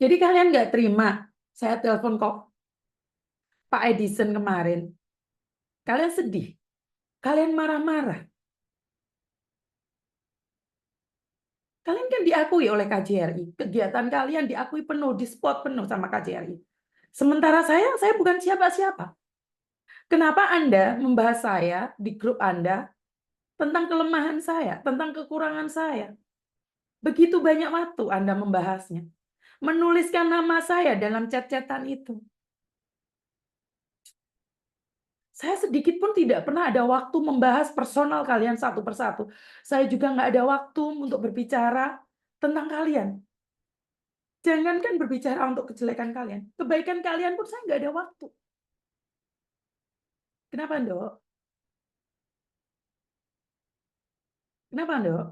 Jadi kalian nggak terima saya telepon kok Pak Edison kemarin. Kalian sedih. Kalian marah-marah. Kalian kan diakui oleh KJRI. Kegiatan kalian diakui penuh, di spot penuh sama KJRI. Sementara saya bukan siapa-siapa. Kenapa Anda membahas saya di grup Anda tentang kelemahan saya, tentang kekurangan saya? Begitu banyak waktu Anda membahasnya. Menuliskan nama saya dalam chat-chatan itu. Saya sedikit pun tidak pernah ada waktu membahas personal kalian satu persatu. Saya juga nggak ada waktu untuk berbicara tentang kalian. Jangankan berbicara untuk kejelekan kalian. Kebaikan kalian pun saya nggak ada waktu. Kenapa, Ndok? Kenapa, Ndok?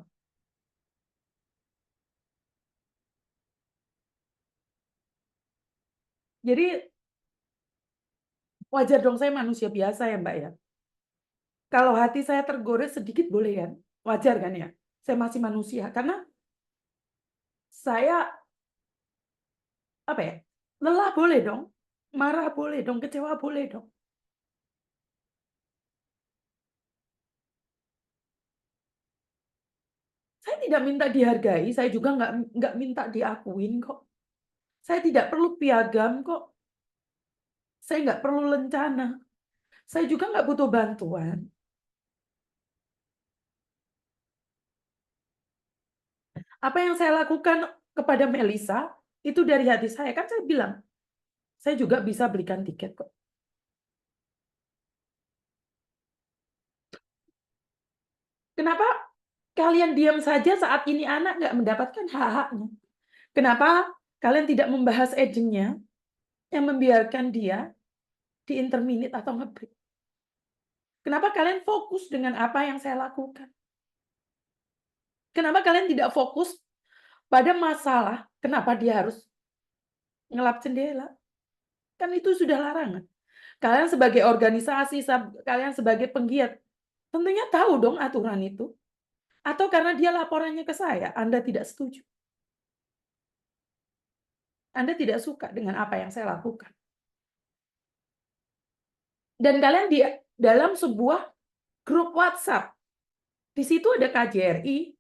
Jadi wajar dong, saya manusia biasa ya, Mbak ya. Kalau hati saya tergores sedikit boleh kan? Wajar kan ya? Saya masih manusia. Karena saya, apa ya, lelah boleh dong. Marah boleh dong. Kecewa boleh dong. Saya tidak minta dihargai. Saya juga nggak minta diakuin kok. Saya tidak perlu piagam kok. Saya nggak perlu lencana. Saya juga nggak butuh bantuan. Apa yang saya lakukan kepada Melisa, itu dari hati saya. Kan saya bilang, saya juga bisa belikan tiket kok. Kenapa kalian diam saja saat ini anak nggak mendapatkan hak-haknya? Kenapa kalian tidak membahas agentnya yang membiarkan dia di interminute atau ngebreak? Kenapa kalian fokus dengan apa yang saya lakukan? Kenapa kalian tidak fokus pada masalah kenapa dia harus ngelap jendela? Kan itu sudah larangan. Kalian sebagai organisasi, kalian sebagai penggiat, tentunya tahu dong aturan itu. Atau karena dia laporannya ke saya, Anda tidak setuju. Anda tidak suka dengan apa yang saya lakukan. Dan kalian di dalam sebuah grup WhatsApp. Di situ ada KJRI,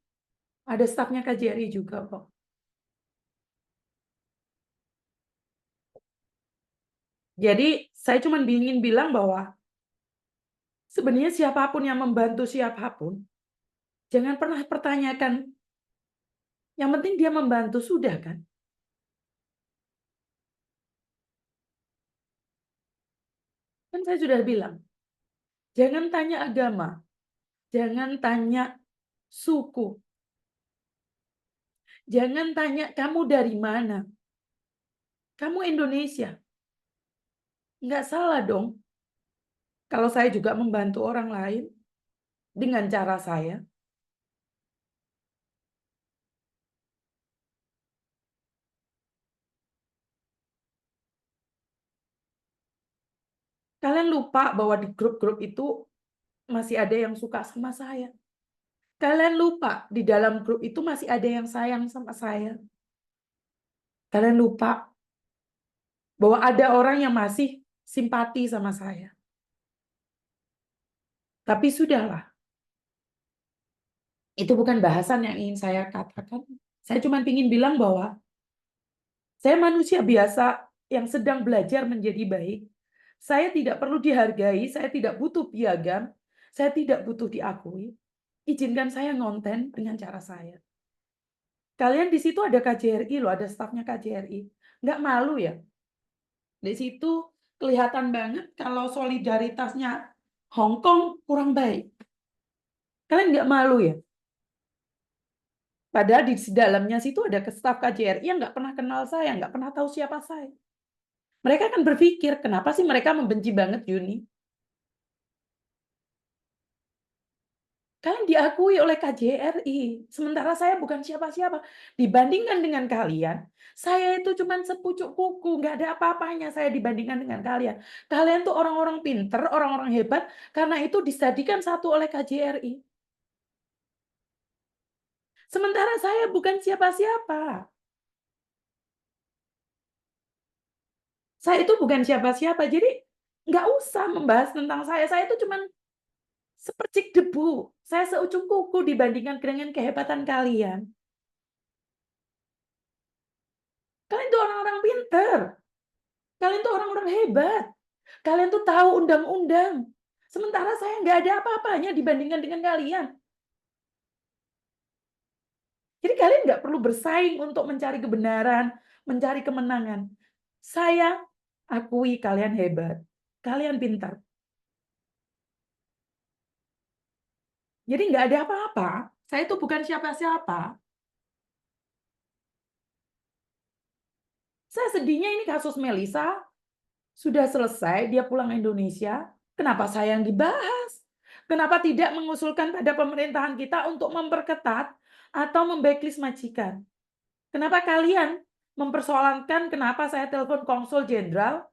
ada stafnya KJRI juga kok. Jadi saya cuma ingin bilang bahwa sebenarnya siapapun yang membantu siapapun, jangan pernah pertanyakan. Yang penting dia membantu, sudah kan? Kan saya sudah bilang, jangan tanya agama, jangan tanya suku, jangan tanya kamu dari mana. Kamu Indonesia. Nggak salah dong kalau saya juga membantu orang lain dengan cara saya. Kalian lupa bahwa di grup-grup itu masih ada yang suka sama saya. Kalian lupa di dalam grup itu masih ada yang sayang sama saya. Kalian lupa bahwa ada orang yang masih simpati sama saya. Tapi sudahlah, itu bukan bahasan yang ingin saya katakan. Saya cuma ingin bilang bahwa saya manusia biasa yang sedang belajar menjadi baik. Saya tidak perlu dihargai, saya tidak butuh piagam, saya tidak butuh diakui. Izinkan saya ngonten dengan cara saya. Kalian di situ ada KJRI loh, ada stafnya KJRI. Nggak malu ya? Di situ kelihatan banget kalau solidaritasnya Hong Kong kurang baik. Kalian nggak malu ya? Padahal di dalamnya situ ada staf KJRI yang nggak pernah kenal saya, nggak pernah tahu siapa saya. Mereka akan berpikir, kenapa sih mereka membenci banget Yuni? Kalian diakui oleh KJRI, sementara saya bukan siapa-siapa. Dibandingkan dengan kalian, saya itu cuma sepucuk kuku, nggak ada apa-apanya saya dibandingkan dengan kalian. Kalian tuh orang-orang pinter, orang-orang hebat, karena itu disadikan satu oleh KJRI. Sementara saya bukan siapa-siapa. Saya itu bukan siapa-siapa, jadi nggak usah membahas tentang saya. Saya itu cuman sepercik debu. Saya seujung kuku dibandingkan dengan kehebatan kalian. Kalian itu orang-orang pinter. Kalian tuh orang-orang hebat. Kalian tuh tahu undang-undang. Sementara saya nggak ada apa-apanya dibandingkan dengan kalian. Jadi kalian nggak perlu bersaing untuk mencari kebenaran, mencari kemenangan. Saya akui kalian hebat. Kalian pintar. Jadi nggak ada apa-apa. Saya itu bukan siapa-siapa. Saya sedihnya ini kasus Melisa sudah selesai, dia pulang Indonesia. Kenapa saya yang dibahas? Kenapa tidak mengusulkan pada pemerintahan kita untuk memperketat atau memblacklist majikan? Kenapa kalian mempersoalkan kenapa saya telepon konsul jenderal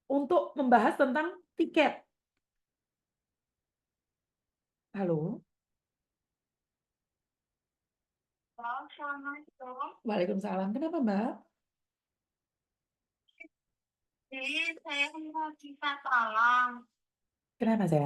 untuk membahas tentang tiket? Halo? Assalamualaikum. Waalaikumsalam. Kenapa, Mbak? Jadi saya mau minta tolong. Kenapa saya?